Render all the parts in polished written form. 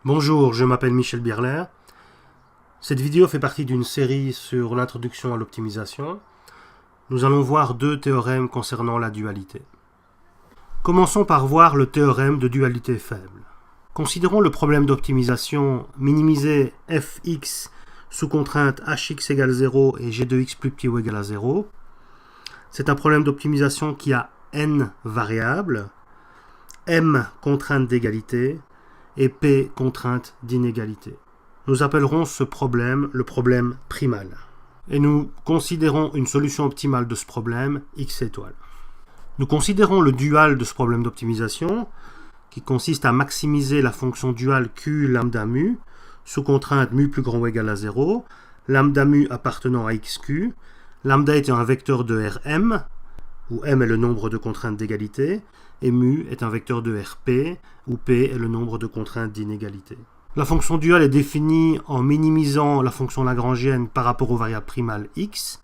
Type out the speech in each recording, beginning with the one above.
Bonjour, je m'appelle Michel Birler. Cette vidéo fait partie d'une série sur l'introduction à l'optimisation. Nous allons voir deux théorèmes concernant la dualité. Commençons par voir le théorème de dualité faible. Considérons le problème d'optimisation minimiser fx sous contrainte hx égale 0 et g de x plus petit ou égal à 0. C'est un problème d'optimisation qui a n variables, m contraintes d'égalité et p contraintes d'inégalité. Nous appellerons ce problème le problème primal. Et nous considérons une solution optimale de ce problème, x étoile. Nous considérons le dual de ce problème d'optimisation, qui consiste à maximiser la fonction duale q lambda mu, sous contrainte mu plus grand ou égal à 0, lambda mu appartenant à xq, lambda étant un vecteur de Rm, où m est le nombre de contraintes d'égalité, et mu est un vecteur de Rp, où p est le nombre de contraintes d'inégalité. La fonction duale est définie en minimisant la fonction lagrangienne par rapport aux variables primales x,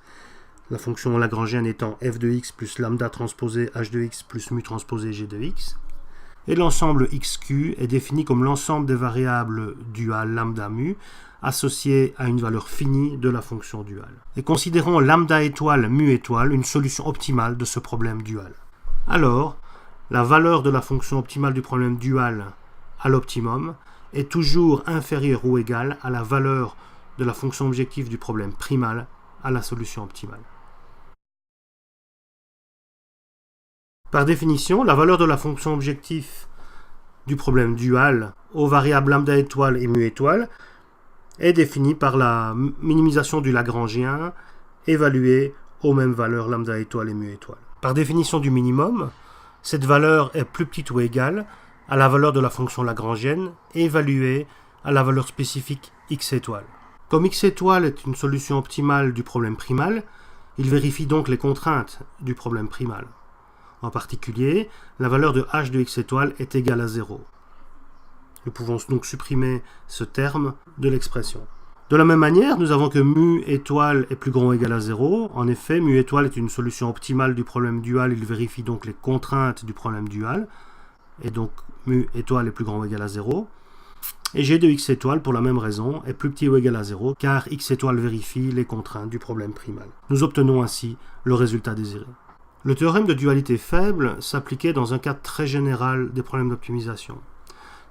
la fonction lagrangienne étant f de x plus lambda transposé h de x plus mu transposé g de x. Et l'ensemble xq est défini comme l'ensemble des variables duales lambda mu associées à une valeur finie de la fonction duale. Et considérons lambda étoile mu étoile une solution optimale de ce problème dual. Alors, la valeur de la fonction optimale du problème dual à l'optimum est toujours inférieure ou égale à la valeur de la fonction objective du problème primal à la solution optimale. Par définition, la valeur de la fonction objective du problème dual aux variables lambda étoile et mu étoile est définie par la minimisation du Lagrangien évaluée aux mêmes valeurs lambda étoile et mu étoile. Par définition du minimum, cette valeur est plus petite ou égale à la valeur de la fonction lagrangienne évaluée à la valeur spécifique x étoile. Comme x étoile est une solution optimale du problème primal, il vérifie donc les contraintes du problème primal. En particulier, la valeur de h de x étoile est égale à 0. Nous pouvons donc supprimer ce terme de l'expression. De la même manière, nous avons que mu étoile est plus grand ou égal à 0. En effet, mu étoile est une solution optimale du problème dual. Il vérifie donc les contraintes du problème dual. Et donc, mu étoile est plus grand ou égal à 0. Et g de x étoile, pour la même raison, est plus petit ou égal à 0, car x étoile vérifie les contraintes du problème primal. Nous obtenons ainsi le résultat désiré. Le théorème de dualité faible s'appliquait dans un cas très général des problèmes d'optimisation.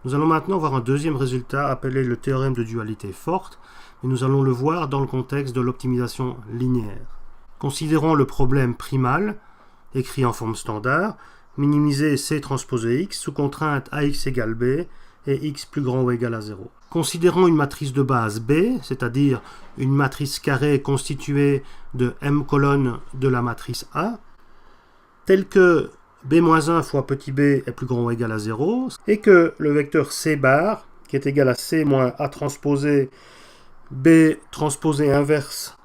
Nous allons maintenant voir un deuxième résultat appelé le théorème de dualité forte, et nous allons le voir dans le contexte de l'optimisation linéaire. Considérons le problème primal, écrit en forme standard, minimiser C transposé X sous contrainte AX égale B et X plus grand ou égal à 0. Considérons une matrice de base B, c'est-à-dire une matrice carrée constituée de M colonnes de la matrice A, telle que B-1 fois petit b est plus grand ou égal à 0, et que le vecteur C bar, qui est égal à C moins A transposé B transposé inverse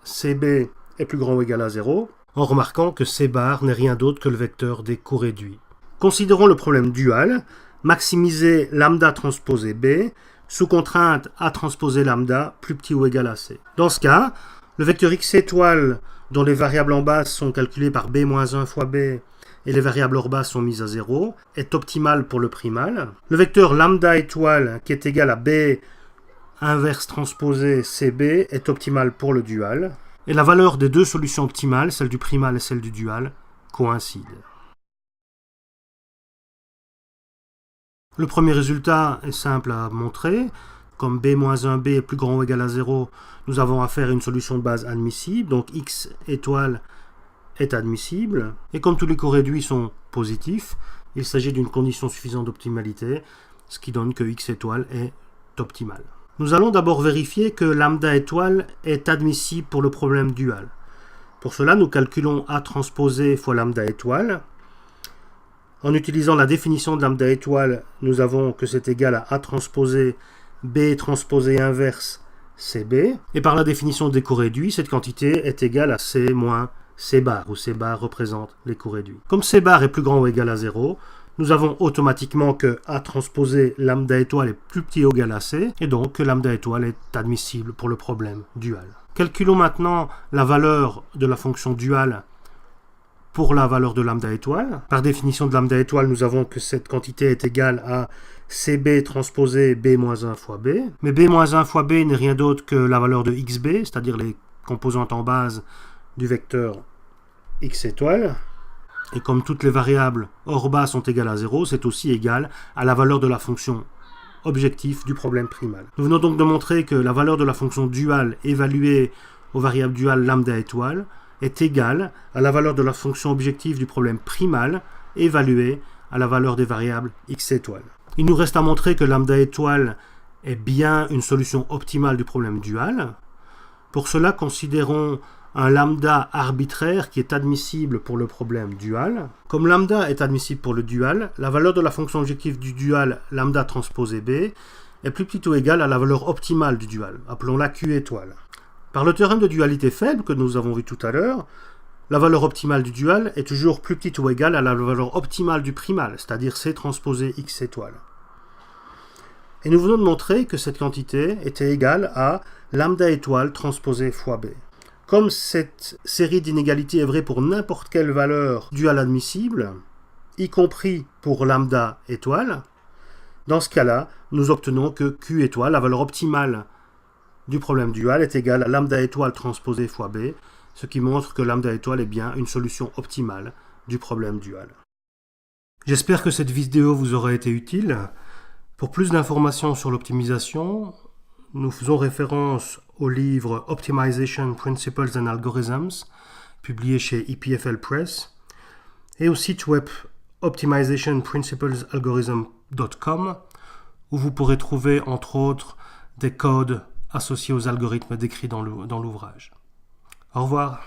CB est plus grand ou égal à 0, en remarquant que C bar n'est rien d'autre que le vecteur des coréduits. Considérons le problème dual, maximiser lambda transposé B sous contrainte A transposé lambda plus petit ou égal à C. Dans ce cas, le vecteur x étoile dont les variables en base sont calculées par b-1 fois b et les variables hors base sont mises à 0, est optimal pour le primal. Le vecteur lambda étoile qui est égal à b inverse transposé cb est optimal pour le dual. Et la valeur des deux solutions optimales, celle du primal et celle du dual, coïncident. Le premier résultat est simple à montrer. Comme b-1b est plus grand ou égal à 0, nous avons affaire à une solution de base admissible, donc x étoile est admissible. Et comme tous les coréduits sont positifs, il s'agit d'une condition suffisante d'optimalité, ce qui donne que x étoile est optimal. Nous allons d'abord vérifier que lambda étoile est admissible pour le problème dual. Pour cela, nous calculons A transposé fois lambda étoile. En utilisant la définition de lambda étoile, nous avons que c'est égal à A transposé B transposé inverse CB. Et par la définition des coréduits, cette quantité est égale à C moins C bar, où C bar représente les coréduits. Comme C bar est plus grand ou égal à 0, nous avons automatiquement que A transposé lambda étoile est plus petit ou égal à C, et donc que lambda étoile est admissible pour le problème dual. Calculons maintenant la valeur de la fonction dual pour la valeur de lambda étoile. Par définition de lambda étoile, nous avons que cette quantité est égale à CB transposé B-1 fois B. Mais B-1 fois B n'est rien d'autre que la valeur de XB, c'est-à-dire les composantes en base du vecteur X étoile. Et comme toutes les variables hors bas sont égales à 0, c'est aussi égal à la valeur de la fonction objectif du problème primal. Nous venons donc de montrer que la valeur de la fonction duale évaluée aux variables duales lambda étoile est égale à la valeur de la fonction objective du problème primal évaluée à la valeur des variables x étoile. Il nous reste à montrer que lambda étoile est bien une solution optimale du problème dual. Pour cela, considérons un lambda arbitraire qui est admissible pour le problème dual. Comme lambda est admissible pour le dual, la valeur de la fonction objective du dual lambda transposé B est plus petit ou égale à la valeur optimale du dual, appelons-la Q étoile. Par le théorème de dualité faible que nous avons vu tout à l'heure, la valeur optimale du dual est toujours plus petite ou égale à la valeur optimale du primal, c'est-à-dire C transposé X étoile. Et nous venons de montrer que cette quantité était égale à lambda étoile transposé fois B. Comme cette série d'inégalités est vraie pour n'importe quelle valeur duale admissible, y compris pour lambda étoile, dans ce cas-là, nous obtenons que Q étoile, la valeur optimale du problème dual, est égale à lambda étoile transposé fois B, ce qui montre que lambda étoile est bien une solution optimale du problème dual. J'espère que cette vidéo vous aura été utile. Pour plus d'informations sur l'optimisation, nous faisons référence au livre Optimization Principles and Algorithms, publié chez EPFL Press, et au site web optimizationprinciplesalgorithm.com, où vous pourrez trouver entre autres des codes associés aux algorithmes décrits dans l'ouvrage. Au revoir.